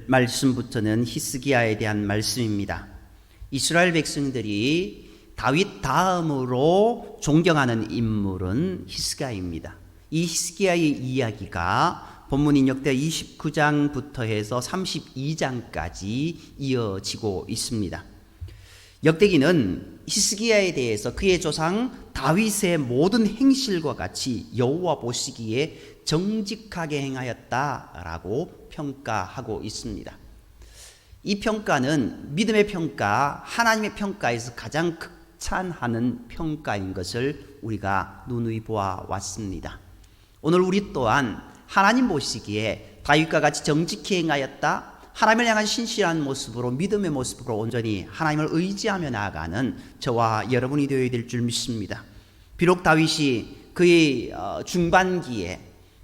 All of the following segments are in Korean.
말씀부터는 히스기야에 대한 말씀입니다. 이스라엘 백성들이 다윗 다음으로 존경하는 인물은 히스기야입니다. 이 히스기야의 이야기가 본문 인역대 29장부터 해서 32장까지 이어지고 있습니다. 역대기는 히스기야에 대해서 그의 조상 다윗의 모든 행실과 같이 여호와 보시기에 정직하게 행하였다라고 평가하고 있습니다. 이 평가는 믿음의 평가, 하나님의 평가에서 가장 극찬하는 평가인 것을 우리가 누누이 보아왔습니다. 오늘 우리 또한 하나님 보시기에 다윗과 같이 정직히 행하였다, 하나님을 향한 신실한 모습으로, 믿음의 모습으로 온전히 하나님을 의지하며 나아가는 저와 여러분이 되어야 될 줄 믿습니다. 비록 다윗이 그의 중반기에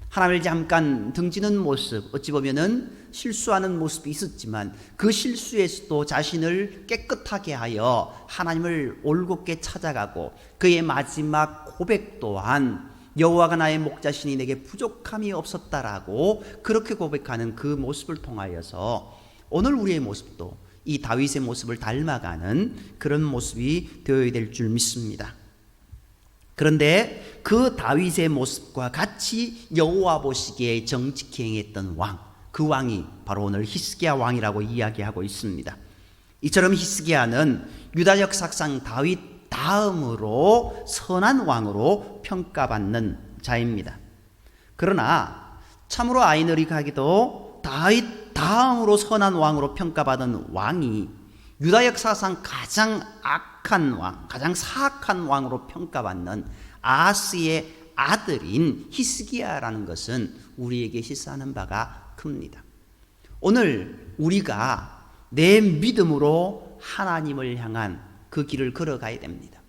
하나님을 잠깐 등지는 모습, 어찌 보면은 실수하는 모습이 있었지만 그 실수에서도 자신을 깨끗하게 하여 하나님을 올곧게 찾아가고 그의 마지막 고백 또한 여호와가 나의 목자시니 내게 부족함이 없었다라고 그렇게 고백하는 그 모습을 통하여서 오늘 우리의 모습도 이 다윗의 모습을 닮아가는 그런 모습이 되어야 될 줄 믿습니다. 그런데 그 다윗의 모습과 같이 여호와 보시기에 정직히 행했던 왕, 그 왕이 바로 오늘 히스기야 왕이라고 이야기하고 있습니다. 이처럼 히스기야는 유다 역사상 다윗 다음으로 선한 왕으로 평가받는 자입니다. 그러나 참으로 아이러니하게도 다윗 다음으로 선한 왕으로 평가받은 왕이 유다 역사상 가장 악한 왕, 가장 사악한 왕으로 평가받는 아하스의 아들인 히스기야라는 것은 우리에게 시사하는 바가 큽니다. 오늘 우리가 내 믿음으로 하나님을 향한 그 길을 걸어가야 됩니다.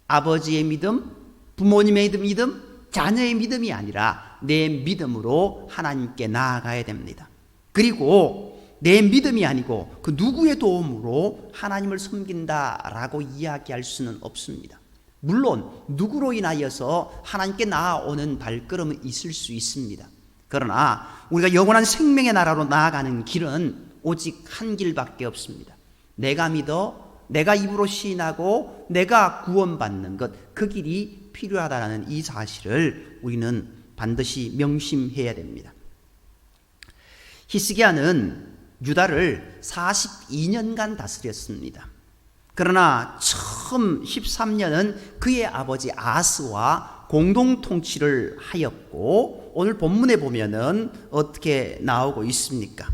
아버지의 믿음, 부모님의 믿음, 자녀의 믿음이 아니라 내 믿음으로 하나님께 나아가야 됩니다. 그리고 내 믿음이 아니고 그 누구의 도움으로 하나님을 섬긴다라고 이야기할 수는 없습니다. 물론 누구로 인하여서 하나님께 나아오는 발걸음은 있을 수 있습니다. 그러나 우리가 영원한 생명의 나라로 나아가는 길은 오직 한 길밖에 없습니다. 내가 믿어, 내가 입으로 시인하고 내가 구원받는 것, 그 길이 필요하다는 이 사실을 우리는 반드시 명심해야 됩니다. 히스기야는 유다를 42년간 다스렸습니다. 그러나 처음 13년은 그의 아버지 아하스와 공동 통치를 하였고, 오늘 본문에 보면은 어떻게 나오고 있습니까?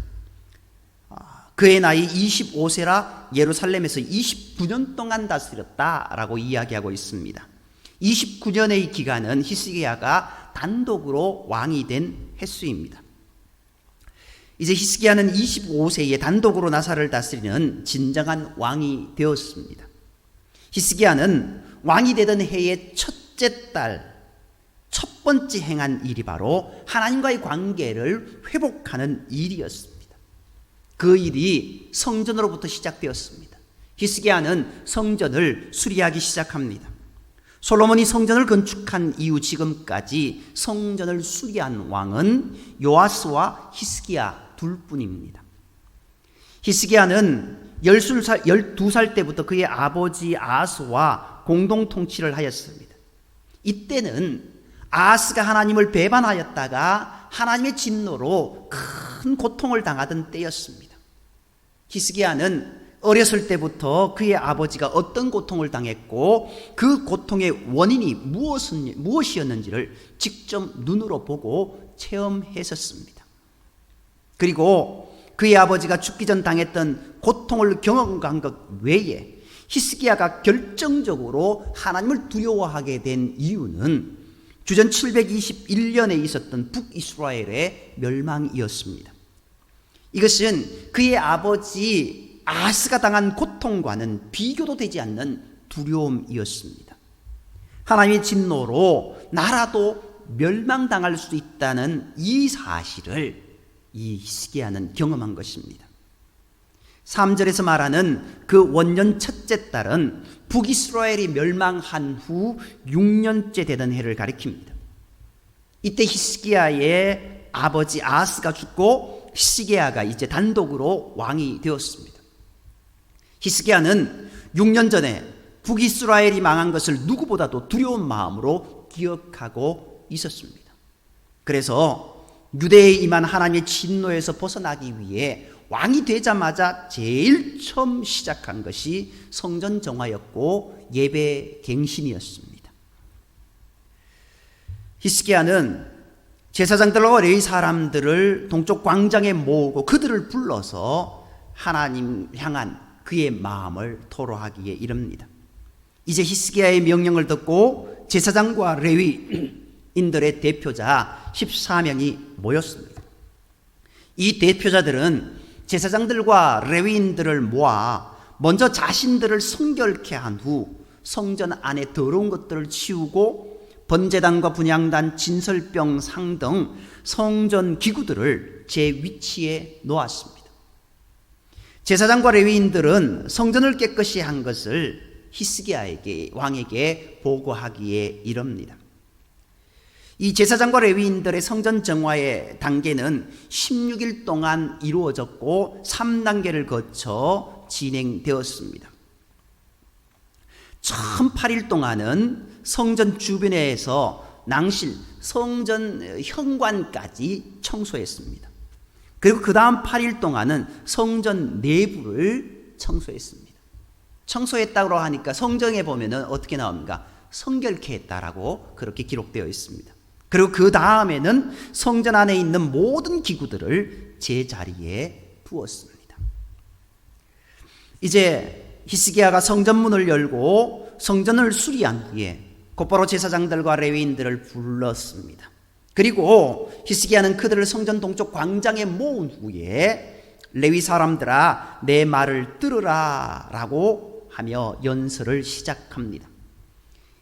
그의 나이 25세라 예루살렘에서 29년 동안 다스렸다라고 이야기하고 있습니다. 29년의 기간은 히스기야가 단독으로 왕이 된 횟수입니다. 이제 히스기야는 25세에 단독으로 나사를 다스리는 진정한 왕이 되었습니다. 히스기야는 왕이 되던 해의 첫째 달 첫 번째 행한 일이 바로 하나님과의 관계를 회복하는 일이었습니다. 그 일이 성전으로부터 시작되었습니다. 히스기야는 성전을 수리하기 시작합니다. 솔로몬이 성전을 건축한 이후 지금까지 성전을 수리한 왕은 요아스와 히스기야 둘뿐입니다. 히스기야는 12살 때부터 그의 아버지 아하스와 공동 통치를 하였습니다. 이때는 아하스가 하나님을 배반하였다가 하나님의 진노로 큰 고통을 당하던 때였습니다. 히스기야는 어렸을 때부터 그의 아버지가 어떤 고통을 당했고 그 고통의 원인이 무엇이었는지를 직접 눈으로 보고 체험했었습니다. 그리고 그의 아버지가 죽기 전 당했던 고통을 경험한 것 외에 히스기야가 결정적으로 하나님을 두려워하게 된 이유는 주전 721년에 있었던 북이스라엘의 멸망이었습니다. 이것은 그의 아버지 아하스가 당한 고통과는 비교도 되지 않는 두려움이었습니다. 하나님의 진노로 나라도 멸망당할 수 있다는 이 사실을 이 히스기야는 경험한 것입니다. 3절에서 말하는 그 원년 첫째 달은 북이스라엘이 멸망한 후 6년째 되던 해를 가리킵니다. 이때 히스기야의 아버지 아하스가 죽고 히스기야가 이제 단독으로 왕이 되었습니다. 히스기야는 6년 전에 북이스라엘이 망한 것을 누구보다도 두려운 마음으로 기억하고 있었습니다. 그래서 유대에 임한 하나님의 진노에서 벗어나기 위해 왕이 되자마자 제일 처음 시작한 것이 성전 정화였고 예배 갱신이었습니다. 히스기야는 제사장들과 레위 사람들을 동쪽 광장에 모으고 그들을 불러서 하나님 향한 그의 마음을 토로하기에 이릅니다. 이제 히스기야의 명령을 듣고 제사장과 레위인들의 대표자 14명이 모였습니다. 이 대표자들은 제사장들과 레위인들을 모아 먼저 자신들을 성결케 한 후 성전 안에 더러운 것들을 치우고 번제단과 분향단, 진설병 상 등 성전 기구들을 제 위치에 놓았습니다. 제사장과 레위인들은 성전을 깨끗이 한 것을 히스기야에게 왕에게 보고하기에 이릅니다. 이 제사장과 레위인들의 성전 정화의 단계는 16일 동안 이루어졌고 3단계를 거쳐 진행되었습니다. 처음 8일 동안은 성전 주변에서 낭실, 성전 현관까지 청소했습니다. 그리고 그 다음 8일 동안은 성전 내부를 청소했습니다. 청소했다고 하니까 성경에 보면은 어떻게 나옵니까? 성결케 했다라고 그렇게 기록되어 있습니다. 그리고 그 다음에는 성전 안에 있는 모든 기구들을 제자리에 부었습니다. 이제 히스기야가 성전문을 열고 성전을 수리한 후에 곧바로 제사장들과 레위인들을 불렀습니다. 그리고 히스기야는 그들을 성전 동쪽 광장에 모은 후에 레위 사람들아 내 말을 들으라 라고 하며 연설을 시작합니다.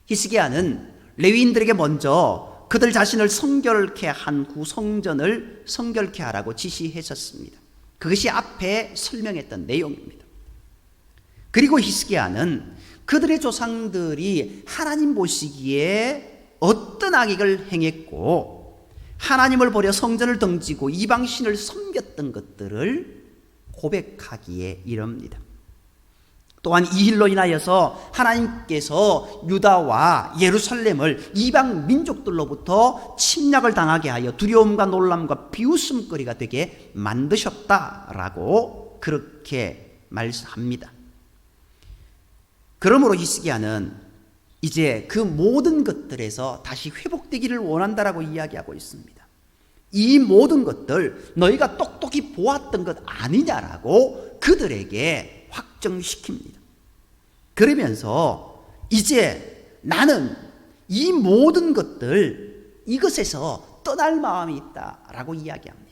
히스기야는 레위인들에게 먼저 그들 자신을 성결케 한 후 성전을 성결케 하라고 지시했었습니다. 그것이 앞에 설명했던 내용입니다. 그리고 히스기야는 그들의 조상들이 하나님 보시기에 어떤 악행을 행했고 하나님을 버려 성전을 등지고 이방신을 섬겼던 것들을 고백하기에 이릅니다. 또한 이 일로 인하여서 하나님께서 유다와 예루살렘을 이방 민족들로부터 침략을 당하게 하여 두려움과 놀람과 비웃음거리가 되게 만드셨다라고 그렇게 말합니다. 그러므로 히스기야는 이제 그 모든 것들에서 다시 회복되기를 원한다라고 이야기하고 있습니다. 이 모든 것들 너희가 똑똑히 보았던 것 아니냐라고 그들에게 확정시킵니다. 그러면서 이제 나는 이 모든 것들 이것에서 떠날 마음이 있다라고 이야기합니다.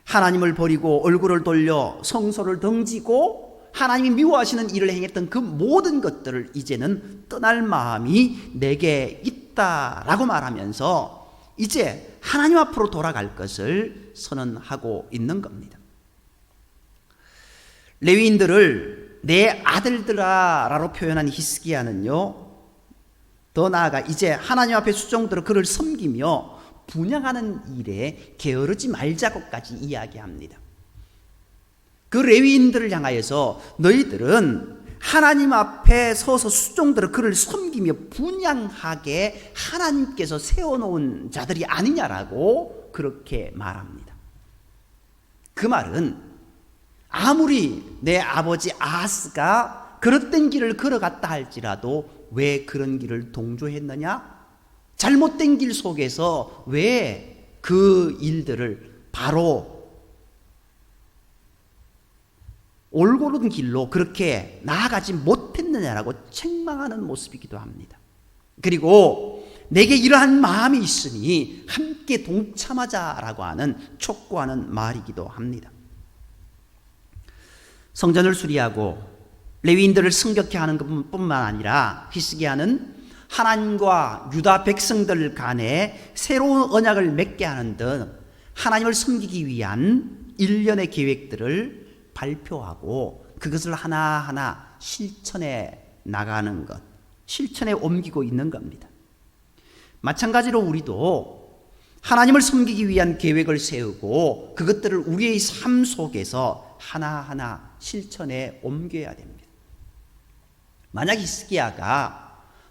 하나님을 버리고 얼굴을 돌려 성소를 등지고 하나님이 미워하시는 일을 행했던 그 모든 것들을 이제는 떠날 마음이 내게 있다라고 말하면서 이제 하나님 앞으로 돌아갈 것을 선언하고 있는 겁니다. 레위인들을 내 아들들아라고 표현한 히스기야는요, 더 나아가 이제 하나님 앞에 수종들어 그를 섬기며 분향하는 일에 게으르지 말자고까지 이야기합니다. 그 레위인들을 향하여서 너희들은 하나님 앞에 서서 수종들어 그를 섬기며 분향하게 하나님께서 세워놓은 자들이 아니냐라고 그렇게 말합니다. 그 말은 아무리 내 아버지 아하스가 그릇된 길을 걸어갔다 할지라도 왜 그런 길을 동조했느냐? 잘못된 길 속에서 왜 그 일들을 바로 올바른 길로 그렇게 나아가지 못했느냐라고 책망하는 모습이기도 합니다. 그리고 내게 이러한 마음이 있으니 함께 동참하자라고 하는 촉구하는 말이기도 합니다. 성전을 수리하고 레위인들을 성결케 하는 것뿐만 아니라 히스기야는 하나님과 유다 백성들 간에 새로운 언약을 맺게 하는 등 하나님을 섬기기 위한 일련의 계획들을 발표하고 그것을 하나하나 실천해 나가는 것, 실천에 옮기고 있는 겁니다. 마찬가지로 우리도 하나님을 섬기기 위한 계획을 세우고 그것들을 우리의 삶 속에서 하나하나 실천에 옮겨야 됩니다. 만약 히스기야가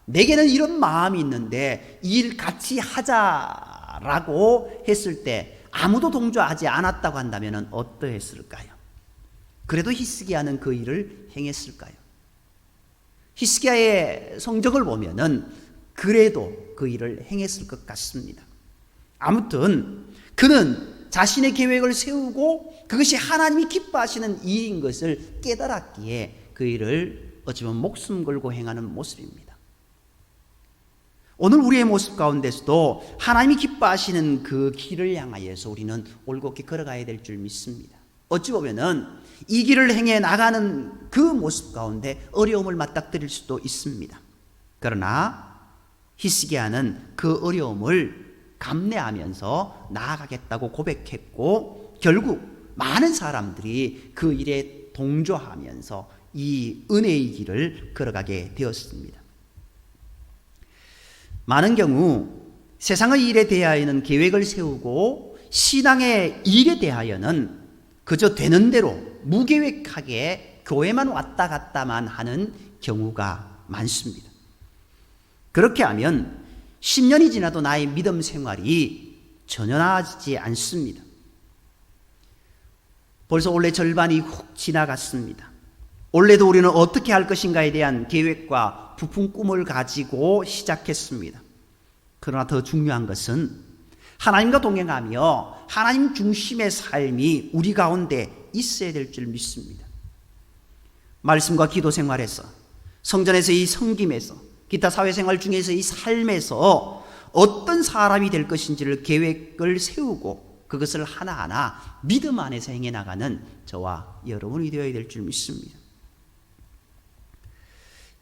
내게는 이런 마음이 있는데 이 일 같이 하자라고 했을 때 아무도 동조하지 않았다고 한다면 어떠했을까요? 그래도 히스기야는 그 일을 행했을까요? 히스기야의 성적을 보면은 그래도 그 일을 행했을 것 같습니다. 아무튼 그는 자신의 계획을 세우고 그것이 하나님이 기뻐하시는 일인 것을 깨달았기에 그 일을 어찌 보면 목숨 걸고 행하는 모습입니다. 오늘 우리의 모습 가운데서도 하나님이 기뻐하시는 그 길을 향하여서 우리는 올곧게 걸어가야 될 줄 믿습니다. 어찌 보면은 이 길을 행해 나가는 그 모습 가운데 어려움을 맞닥뜨릴 수도 있습니다. 그러나 히스기야는 그 어려움을 감내하면서 나아가겠다고 고백했고 결국 많은 사람들이 그 일에 동조하면서 이 은혜의 길을 걸어가게 되었습니다. 많은 경우 세상의 일에 대하여는 계획을 세우고 신앙의 일에 대하여는 그저 되는 대로 무계획하게 교회만 왔다 갔다만 하는 경우가 많습니다. 그렇게 하면 10년이 지나도 나의 믿음 생활이 전혀 나아지지 않습니다. 벌써 올해 절반이 훅 지나갔습니다. 올해도 우리는 어떻게 할 것인가에 대한 계획과 부푼 꿈을 가지고 시작했습니다. 그러나 더 중요한 것은 하나님과 동행하며 하나님 중심의 삶이 우리 가운데 있어야 될 줄 믿습니다. 말씀과 기도 생활에서, 성전에서의 섬김에서, 기타 사회생활 중에서 이 삶에서 어떤 사람이 될 것인지를 계획을 세우고 그것을 하나하나 믿음 안에서 행해 나가는 저와 여러분이 되어야 될 줄 믿습니다.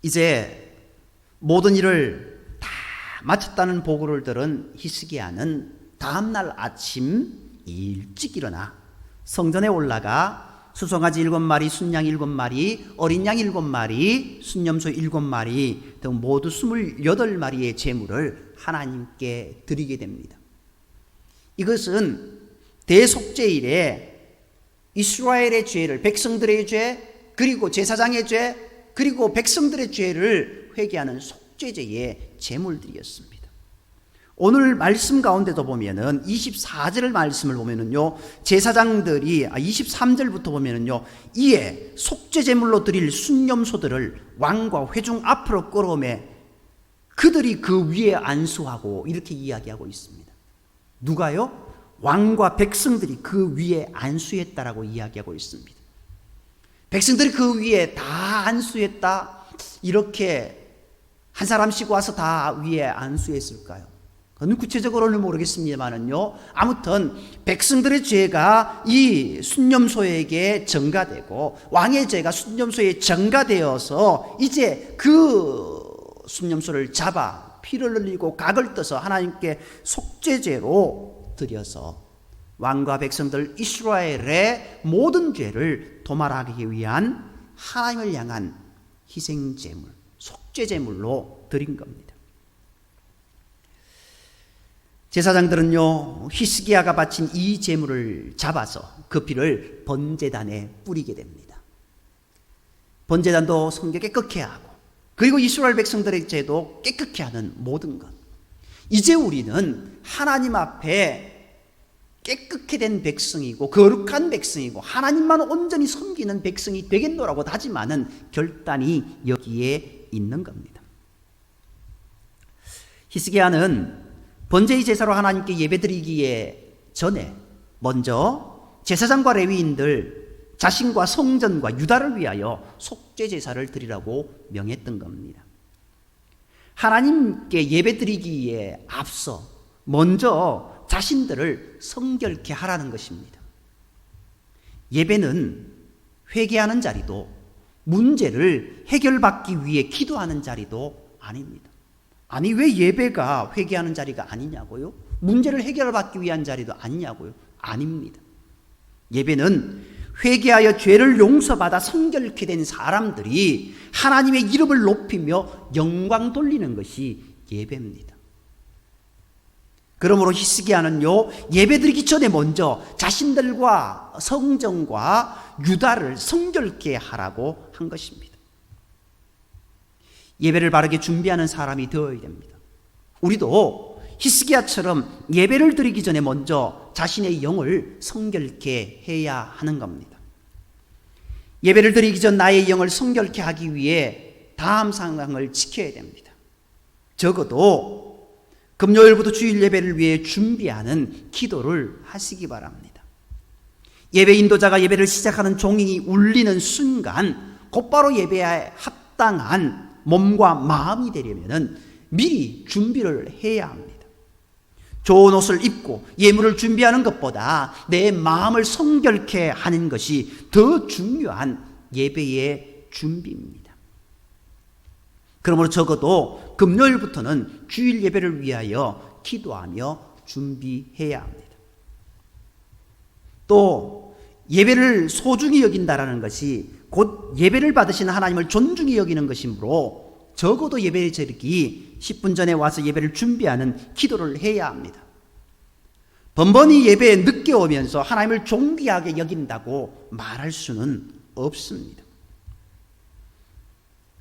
이제 모든 일을 다 마쳤다는 보고를 들은 히스기야는 다음날 아침 일찍 일어나 성전에 올라가 수송아지 7마리, 순양 7마리, 어린 양 7마리, 순염소 7마리 등 모두 28마리의 제물을 하나님께 드리게 됩니다. 이것은 대속죄일에 이스라엘의 죄를, 백성들의 죄, 그리고 제사장의 죄, 그리고 백성들의 죄를 회개하는 속죄제의 제물들이었습니다. 오늘 말씀 가운데도 보면은 24절 말씀을 보면은요, 제사장들이 23절부터 보면은요, 이에 속죄제물로 드릴 순염소들을 왕과 회중 앞으로 끌어오매 그들이 그 위에 안수하고 이렇게 이야기하고 있습니다. 누가요? 왕과 백성들이 그 위에 안수했다라고 이야기하고 있습니다. 백성들이 그 위에 다 안수했다, 이렇게 한 사람씩 와서 다 위에 안수했을까요? 그건 구체적으로는 모르겠습니다만은요, 아무튼 백성들의 죄가 이 순념소에게 전가되고 왕의 죄가 순념소에 전가되어서 이제 그 순념소를 잡아 피를 흘리고 각을 떠서 하나님께 속죄제로 드려서 왕과 백성들 이스라엘의 모든 죄를 도말하기 위한 하나님을 향한 희생제물, 속죄제물로 드린 겁니다. 제사장들은요, 히스기야가 바친 이 제물을 잡아서 그 피를 번제단에 뿌리게 됩니다. 번제단도 성결 깨끗게 하고, 그리고 이스라엘 백성들의 죄도 깨끗게 하는 모든 것. 이제 우리는 하나님 앞에 깨끗게 된 백성이고 거룩한 백성이고 하나님만 온전히 섬기는 백성이 되겠노라고 다짐하는 결단이 여기에 있는 겁니다. 히스기야는 번제의 제사로 하나님께 예배드리기에 전에 먼저 제사장과 레위인들 자신과 성전과 유다를 위하여 속죄 제사를 드리라고 명했던 겁니다. 하나님께 예배드리기에 앞서 먼저 자신들을 성결케 하라는 것입니다. 예배는 회개하는 자리도 문제를 해결받기 위해 기도하는 자리도 아닙니다. 아니, 왜 예배가 회개하는 자리가 아니냐고요? 문제를 해결받기 위한 자리도 아니냐고요? 아닙니다. 예배는 회개하여 죄를 용서받아 성결케 된 사람들이 하나님의 이름을 높이며 영광 돌리는 것이 예배입니다. 그러므로 히스기야는요, 예배드리기 전에 먼저 자신들과 성전과 유다를 성결케 하라고 한 것입니다. 예배를 바르게 준비하는 사람이 되어야 됩니다. 우리도 히스기야처럼 예배를 드리기 전에 먼저 자신의 영을 성결케 해야 하는 겁니다. 예배를 드리기 전 나의 영을 성결케 하기 위해 다음 상황을 지켜야 됩니다. 적어도 금요일부터 주일 예배를 위해 준비하는 기도를 하시기 바랍니다. 예배 인도자가 예배를 시작하는 종이 울리는 순간 곧바로 예배에 합당한 몸과 마음이 되려면 미리 준비를 해야 합니다. 좋은 옷을 입고 예물을 준비하는 것보다 내 마음을 성결케 하는 것이 더 중요한 예배의 준비입니다. 그러므로 적어도 금요일부터는 주일 예배를 위하여 기도하며 준비해야 합니다. 또 예배를 소중히 여긴다라는 것이 곧 예배를 받으신 하나님을 존중히 여기는 것이므로 적어도 예배 드리기 10분 전에 와서 예배를 준비하는 기도를 해야 합니다. 번번이 예배에 늦게 오면서 하나님을 존귀하게 여긴다고 말할 수는 없습니다.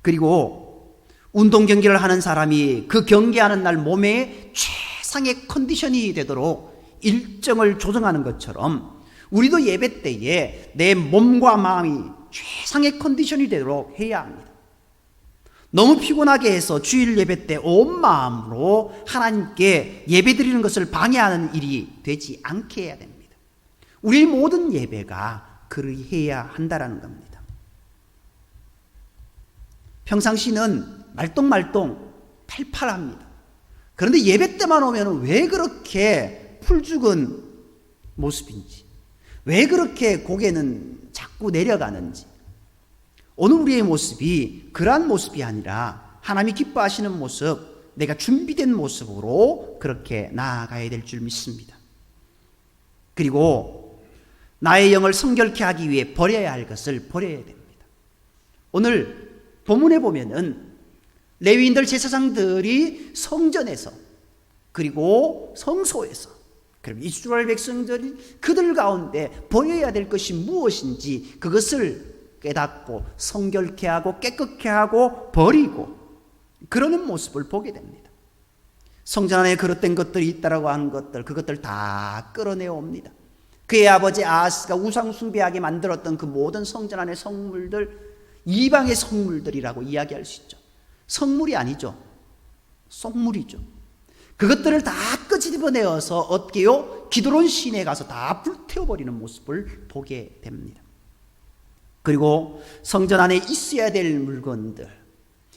그리고 운동 경기를 하는 사람이 그 경기하는 날 몸에 최상의 컨디션이 되도록 일정을 조정하는 것처럼 우리도 예배 때에 내 몸과 마음이 최상의 컨디션이 되도록 해야 합니다. 너무 피곤하게 해서 주일 예배 때 온 마음으로 하나님께 예배 드리는 것을 방해하는 일이 되지 않게 해야 됩니다. 우리 모든 예배가 그리해야 한다는 겁니다. 평상시는 말똥말똥 팔팔합니다. 그런데 예배 때만 오면 왜 그렇게 풀죽은 모습인지, 왜 그렇게 고개는 자꾸 내려가는지, 오늘 우리의 모습이 그러한 모습이 아니라 하나님이 기뻐하시는 모습, 내가 준비된 모습으로 그렇게 나아가야 될 줄 믿습니다. 그리고 나의 영을 성결케 하기 위해 버려야 할 것을 버려야 됩니다. 오늘 본문에 보면은 레위인들 제사장들이 성전에서 그리고 성소에서 그리고 이스라엘 백성들이 그들 가운데 버려야 될 것이 무엇인지 그것을 깨닫고 성결케 하고 깨끗게 하고 버리고 그러는 모습을 보게 됩니다. 성전 안에 그릇된 것들이 있다라고 하는 것들, 그것들 다 끌어내어 옵니다. 그의 아버지 아하스가 우상 숭배하게 만들었던 그 모든 성전 안의 성물들, 이방의 성물들이라고 이야기할 수 있죠. 성물이 아니죠. 썩물이죠. 그것들을 다 끄집어내어서 어떻게요? 기드론 시내에 가서 다 불태워버리는 모습을 보게 됩니다. 그리고 성전 안에 있어야 될 물건들,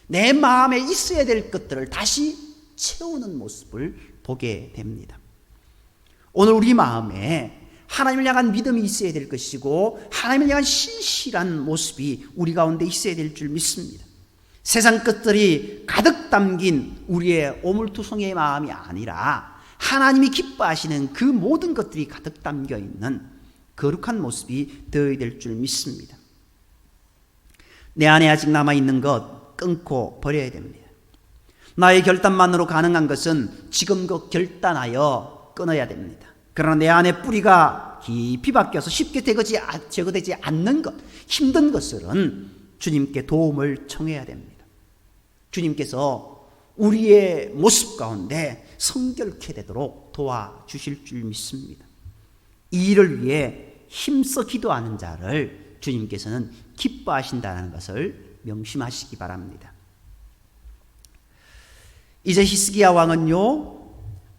내 마음에 있어야 될 것들을 다시 채우는 모습을 보게 됩니다. 오늘 우리 마음에 하나님을 향한 믿음이 있어야 될 것이고 하나님을 향한 신실한 모습이 우리 가운데 있어야 될 줄 믿습니다. 세상 것들이 가득 담긴 우리의 오물투성이의 마음이 아니라 하나님이 기뻐하시는 그 모든 것들이 가득 담겨 있는 거룩한 모습이 되어야 될 줄 믿습니다. 내 안에 아직 남아있는 것 끊고 버려야 됩니다. 나의 결단만으로 가능한 것은 지금껏 결단하여 끊어야 됩니다. 그러나 내 안에 뿌리가 깊이 박혀서 쉽게 제거되지 않는 것, 힘든 것들은 주님께 도움을 청해야 됩니다. 주님께서 우리의 모습 가운데 성결케 되도록 도와주실 줄 믿습니다. 이 일을 위해 힘써 기도하는 자를 주님께서는 기뻐하신다는 것을 명심하시기 바랍니다. 이제 히스기야 왕은요,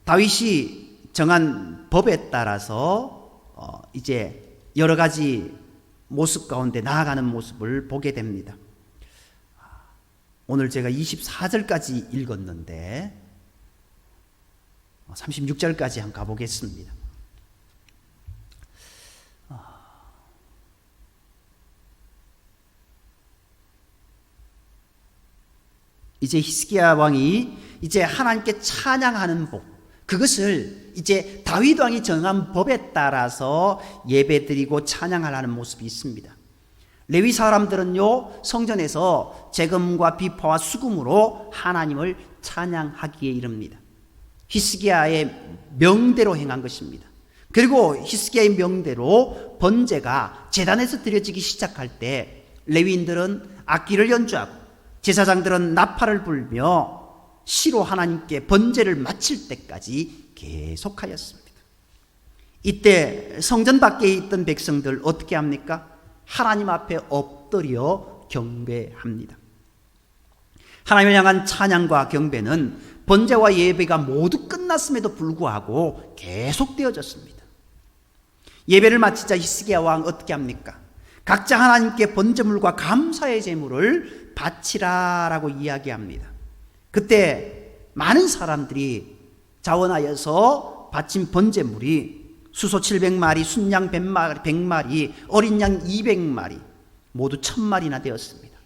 다윗이 정한 법에 따라서 이제 여러 가지 모습 가운데 나아가는 모습을 보게 됩니다. 오늘 제가 24절까지 읽었는데 36절까지 한번 가보겠습니다. 이제 히스기야 왕이 이제 하나님께 찬양하는 복, 그것을 이제 다윗 왕이 정한 법에 따라서 예배드리고 찬양하라는 모습이 있습니다. 레위 사람들은요, 성전에서 제금과 비파와 수금으로 하나님을 찬양하기에 이릅니다. 히스기야의 명대로 행한 것입니다. 그리고 히스기야의 명대로 번제가 제단에서 드려지기 시작할 때 레위인들은 악기를 연주하고 제사장들은 나팔을 불며 시로 하나님께 번제를 마칠 때까지 계속하였습니다. 이때 성전 밖에 있던 백성들 어떻게 합니까? 하나님 앞에 엎드려 경배합니다. 하나님을 향한 찬양과 경배는 번제와 예배가 모두 끝났음에도 불구하고 계속되어졌습니다. 예배를 마치자 히스기야 왕 어떻게 합니까? 각자 하나님께 번제물과 감사의 제물을 바치라라고 이야기합니다. 그때 많은 사람들이 자원하여서 바친 번제물이 수소 700마리, 순양 100마리, 어린 양 200마리, 모두 1000마리나 되었습니다.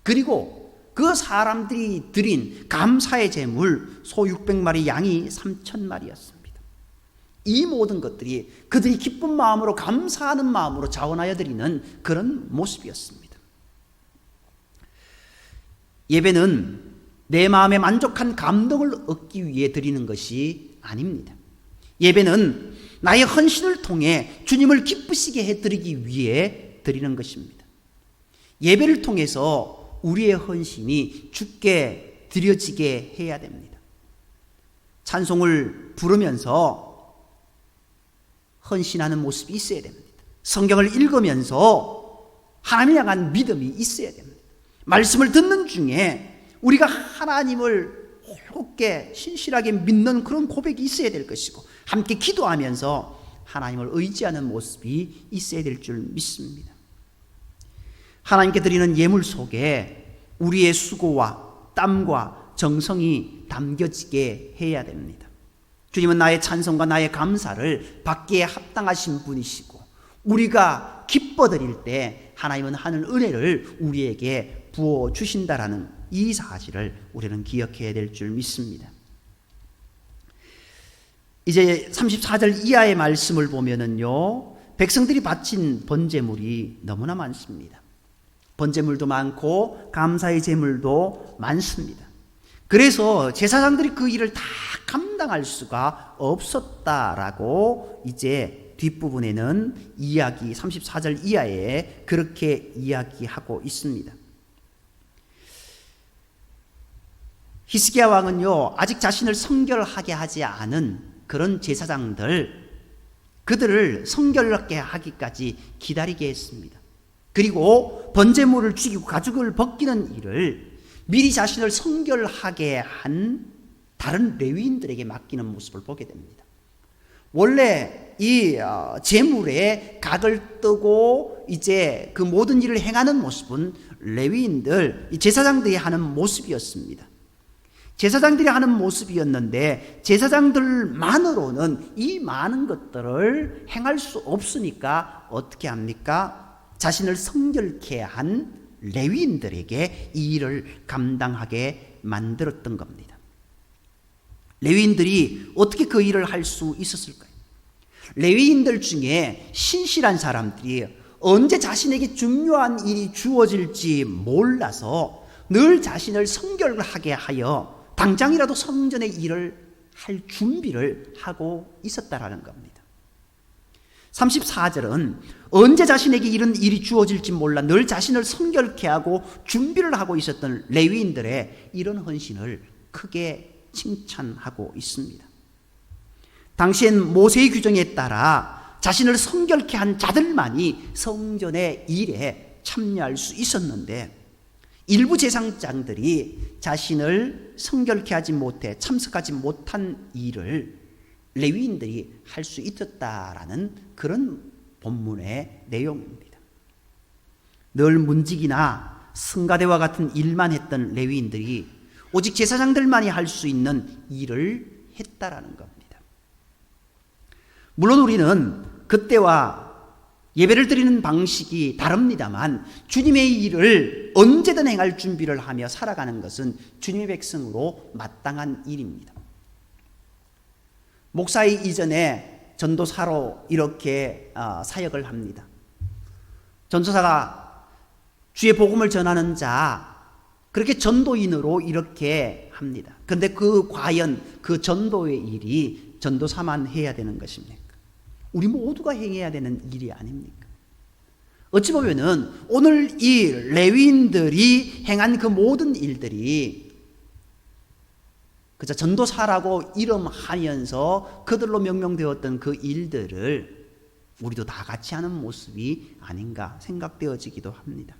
그리고 그 사람들이 드린 감사의 제물 소 600마리, 양이 3000마리였습니다. 이 모든 것들이 그들이 기쁜 마음으로 감사하는 마음으로 자원하여 드리는 그런 모습이었습니다. 예배는 내 마음에 만족한 감동을 얻기 위해 드리는 것이 아닙니다. 예배는 나의 헌신을 통해 주님을 기쁘시게 해드리기 위해 드리는 것입니다. 예배를 통해서 우리의 헌신이 주께 드려지게 해야 됩니다. 찬송을 부르면서 헌신하는 모습이 있어야 됩니다. 성경을 읽으면서 하나님을 향한 믿음이 있어야 됩니다. 말씀을 듣는 중에 우리가 하나님을 홀롭게 신실하게 믿는 그런 고백이 있어야 될 것이고 함께 기도하면서 하나님을 의지하는 모습이 있어야 될 줄 믿습니다. 하나님께 드리는 예물 속에 우리의 수고와 땀과 정성이 담겨지게 해야 됩니다. 주님은 나의 찬송과 나의 감사를 받기에 합당하신 분이시고 우리가 기뻐드릴 때 하나님은 하늘 은혜를 우리에게 부어주신다라는 이 사실을 우리는 기억해야 될 줄 믿습니다. 이제 34절 이하의 말씀을 보면은요, 백성들이 바친 번제물이 너무나 많습니다. 번제물도 많고 감사의 제물도 많습니다. 그래서 제사장들이 그 일을 다 감당할 수가 없었다라고 이제 뒷부분에는 이야기 34절 이하에 그렇게 이야기하고 있습니다. 히스기야 왕은요, 아직 자신을 성결하게 하지 않은 그런 제사장들, 그들을 성결하게 하기까지 기다리게 했습니다. 그리고 번제물을 죽이고 가죽을 벗기는 일을 미리 자신을 성결하게 한 다른 레위인들에게 맡기는 모습을 보게 됩니다. 원래 이 제물에 각을 뜨고 이제 그 모든 일을 행하는 모습은 레위인들, 제사장들이 하는 모습이었습니다. 제사장들이 하는 모습이었는데 제사장들만으로는 이 많은 것들을 행할 수 없으니까 어떻게 합니까? 자신을 성결케 한 레위인들에게 이 일을 감당하게 만들었던 겁니다. 레위인들이 어떻게 그 일을 할 수 있었을까요? 레위인들 중에 신실한 사람들이 언제 자신에게 중요한 일이 주어질지 몰라서 늘 자신을 성결하게 하여 당장이라도 성전의 일을 할 준비를 하고 있었다라는 겁니다. 34절은 언제 자신에게 이런 일이 주어질지 몰라 늘 자신을 성결케 하고 준비를 하고 있었던 레위인들의 이런 헌신을 크게 칭찬하고 있습니다. 당시엔 모세의 규정에 따라 자신을 성결케 한 자들만이 성전의 일에 참여할 수 있었는데 일부 제사장들이 자신을 성결케 하지 못해 참석하지 못한 일을 레위인들이 할 수 있었다라는 그런 본문의 내용입니다. 늘 문직이나 성가대와 같은 일만 했던 레위인들이 오직 제사장들만이 할 수 있는 일을 했다라는 겁니다. 물론 우리는 그때와 예배를 드리는 방식이 다릅니다만 주님의 일을 언제든 행할 준비를 하며 살아가는 것은 주님의 백성으로 마땅한 일입니다. 목사의 이전에 전도사로 이렇게 사역을 합니다. 전도사가 주의 복음을 전하는 자, 그렇게 전도인으로 이렇게 합니다. 근데 과연 그 전도의 일이 전도사만 해야 되는 것입니까? 우리 모두가 행해야 되는 일이 아닙니까? 어찌 보면은 오늘 이 레위인들이 행한 그 모든 일들이 그저 전도사라고 이름하면서 그들로 명명되었던 그 일들을 우리도 다 같이 하는 모습이 아닌가 생각되어지기도 합니다.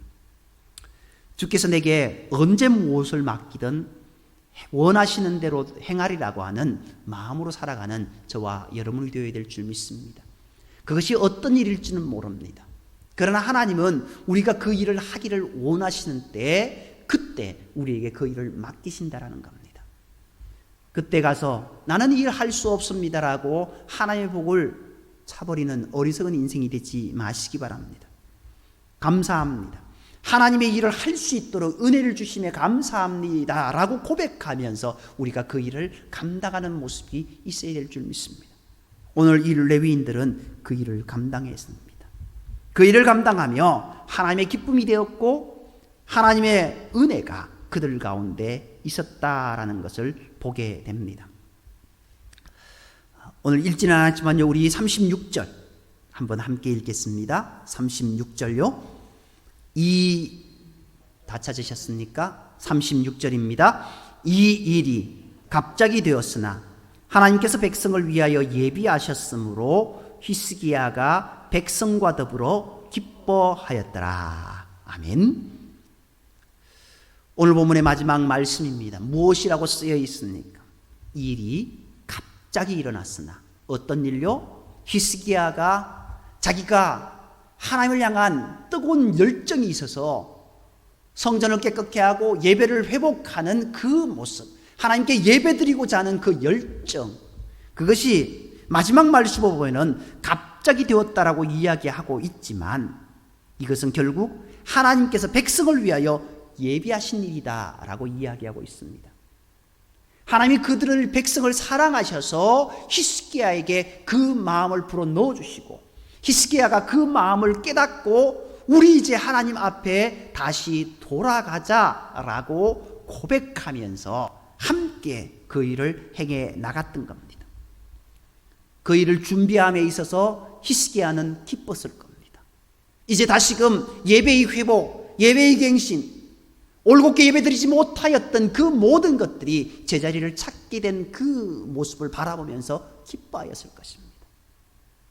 주께서 내게 언제 무엇을 맡기든 원하시는 대로 행하리라고 하는 마음으로 살아가는 저와 여러분이 되어야 될 줄 믿습니다. 그것이 어떤 일일지는 모릅니다. 그러나 하나님은 우리가 그 일을 하기를 원하시는 때 그때 우리에게 그 일을 맡기신다라는 겁니다. 그때 가서 나는 이 일 할 수 없습니다라고 하나님의 복을 차버리는 어리석은 인생이 되지 마시기 바랍니다. 감사합니다. 하나님의 일을 할 수 있도록 은혜를 주심에 감사합니다 라고 고백하면서 우리가 그 일을 감당하는 모습이 있어야 될 줄 믿습니다. 오늘 이 레위인들은 그 일을 감당했습니다. 그 일을 감당하며 하나님의 기쁨이 되었고 하나님의 은혜가 그들 가운데 있었다라는 것을 보게 됩니다. 오늘 읽지는 않았지만요, 우리 36절 한번 함께 읽겠습니다. 36절요. 다 찾으셨습니까? 36절입니다. 이 일이 갑자기 되었으나 하나님께서 백성을 위하여 예비하셨으므로 히스기야가 백성과 더불어 기뻐하였더라. 아멘. 오늘 본문의 마지막 말씀입니다. 무엇이라고 쓰여 있습니까? 이 일이 갑자기 일어났으나 어떤 일요? 히스기야가 자기가 하나님을 향한 뜨거운 열정이 있어서 성전을 깨끗게 하고 예배를 회복하는 그 모습, 하나님께 예배드리고자 하는 그 열정, 그것이 마지막 말씀을 보면 갑자기 되었다라고 이야기하고 있지만 이것은 결국 하나님께서 백성을 위하여 예비하신 일이다라고 이야기하고 있습니다. 하나님이 그들을 백성을 사랑하셔서 히스기야에게 그 마음을 불어 넣어주시고 히스기야가 그 마음을 깨닫고 우리 이제 하나님 앞에 다시 돌아가자라고 고백하면서 함께 그 일을 행해 나갔던 겁니다. 그 일을 준비함에 있어서 히스기야는 기뻤을 겁니다. 이제 다시금 예배의 회복, 예배의 갱신, 올곧게 예배드리지 못하였던 그 모든 것들이 제자리를 찾게 된 그 모습을 바라보면서 기뻐하였을 것입니다.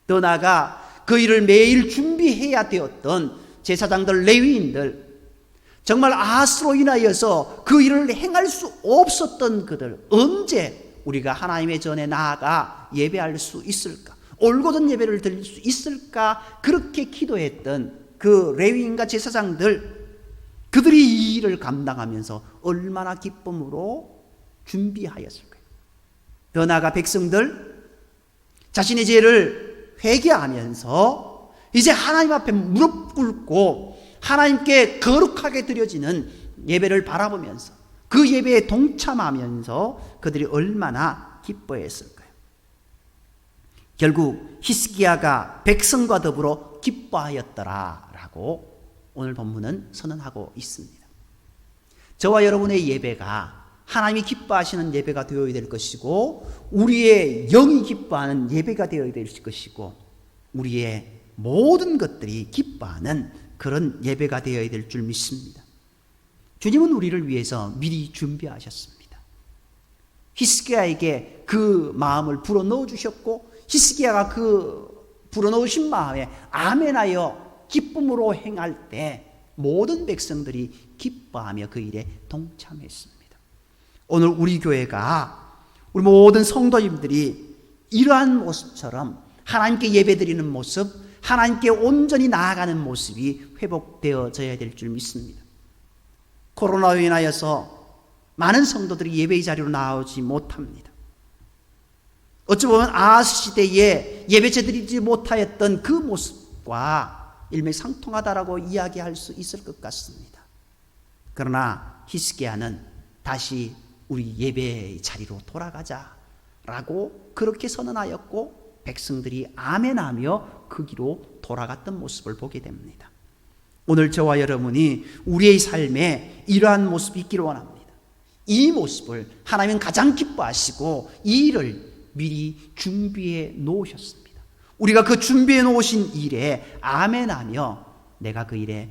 더 나아가 그 일을 매일 준비해야 되었던 제사장들, 레위인들, 정말 아하스로 인하여서 그 일을 행할 수 없었던 그들, 언제 우리가 하나님의 전에 나아가 예배할 수 있을까? 올곧은 예배를 드릴 수 있을까? 그렇게 기도했던 그 레위인과 제사장들, 그들이 이 일을 감당하면서 얼마나 기쁨으로 준비하였을까요? 더 나아가 백성들, 자신의 죄를 회개하면서 이제 하나님 앞에 무릎 꿇고 하나님께 거룩하게 드려지는 예배를 바라보면서 그 예배에 동참하면서 그들이 얼마나 기뻐했을까요? 결국 히스기야가 백성과 더불어 기뻐하였더라라고 오늘 본문은 선언하고 있습니다. 저와 여러분의 예배가 하나님이 기뻐하시는 예배가 되어야 될 것이고 우리의 영이 기뻐하는 예배가 되어야 될 것이고 우리의 모든 것들이 기뻐하는 그런 예배가 되어야 될 줄 믿습니다. 주님은 우리를 위해서 미리 준비하셨습니다. 히스기야에게 그 마음을 불어넣어 주셨고 히스기야가 그 불어넣으신 마음에 아멘하여 기쁨으로 행할 때 모든 백성들이 기뻐하며 그 일에 동참했습니다. 오늘 우리 교회가 우리 모든 성도님들이 이러한 모습처럼 하나님께 예배드리는 모습, 하나님께 온전히 나아가는 모습이 회복되어져야 될 줄 믿습니다. 코로나로 인하여서 많은 성도들이 예배의 자리로 나오지 못합니다. 어찌 보면 아하스 시대에 예배제 드리지 못하였던 그 모습과 일맥상통하다라고 이야기할 수 있을 것 같습니다. 그러나 히스기야는 다시 우리 예배의 자리로 돌아가자라고 그렇게 선언하였고 백성들이 아멘하며 그 길로 돌아갔던 모습을 보게 됩니다. 오늘 저와 여러분이 우리의 삶에 이러한 모습이 있기를 원합니다. 이 모습을 하나님은 가장 기뻐하시고 이 일을 미리 준비해 놓으셨습니다. 우리가 그 준비해 놓으신 일에 아멘하며 내가 그 일에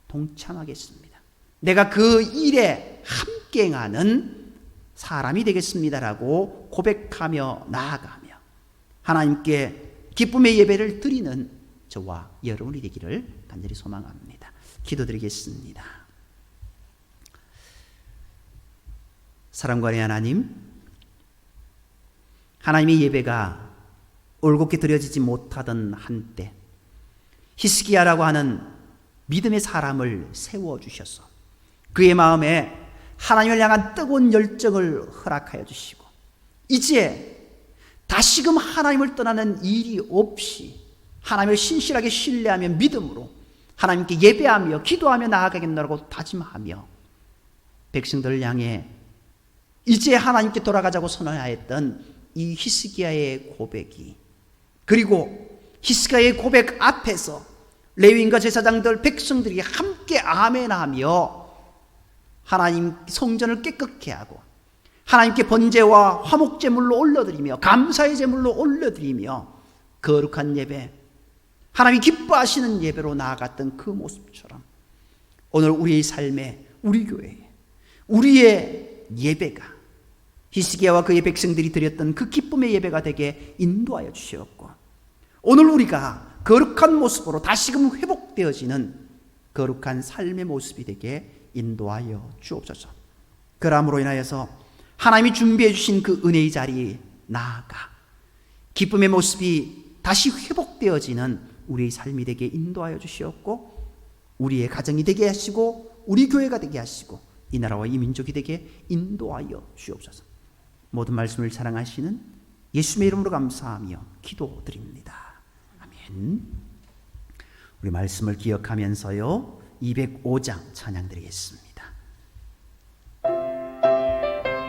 동참하겠습니다. 내가 그 일에 함께하는 사람이 되겠습니다라고 고백하며 나아가며 하나님께 기쁨의 예배를 드리는 저와 여러분이 되기를 간절히 소망합니다. 기도드리겠습니다. 사랑과의 하나님, 하나님의 예배가 올곧게 드려지지 못하던 한때 히스기야라고 하는 믿음의 사람을 세워주셔서 그의 마음에 하나님을 향한 뜨거운 열정을 허락하여 주시고 이제 다시금 하나님을 떠나는 일이 없이 하나님을 신실하게 신뢰하며 믿음으로 하나님께 예배하며 기도하며 나아가겠노라고 다짐하며 백성들을 향해 이제 하나님께 돌아가자고 선언하였던 이 히스기야의 고백이, 그리고 히스기야의 고백 앞에서 레위인과 제사장들 백성들이 함께 아멘하며 하나님 성전을 깨끗게 하고 하나님께 번제와 화목제물로 올려드리며 감사의 제물로 올려드리며 거룩한 예배, 하나님이 기뻐하시는 예배로 나아갔던 그 모습처럼 오늘 우리의 삶에, 우리 교회에 우리의 예배가 히스기야와 그의 백성들이 드렸던 그 기쁨의 예배가 되게 인도하여 주시옵고 오늘 우리가 거룩한 모습으로 다시금 회복되어지는 거룩한 삶의 모습이 되게 인도하여 주옵소서. 그러므로 인하여서 하나님이 준비해 주신 그 은혜의 자리에 나아가 기쁨의 모습이 다시 회복되어지는 우리의 삶이 되게 인도하여 주시옵고 우리의 가정이 되게 하시고 우리 교회가 되게 하시고 이 나라와 이 민족이 되게 인도하여 주옵소서. 모든 말씀을 사랑하시는 예수님의 이름으로 감사하며 기도드립니다. 아멘. 우리 말씀을 기억하면서요 205장 찬양드리겠습니다.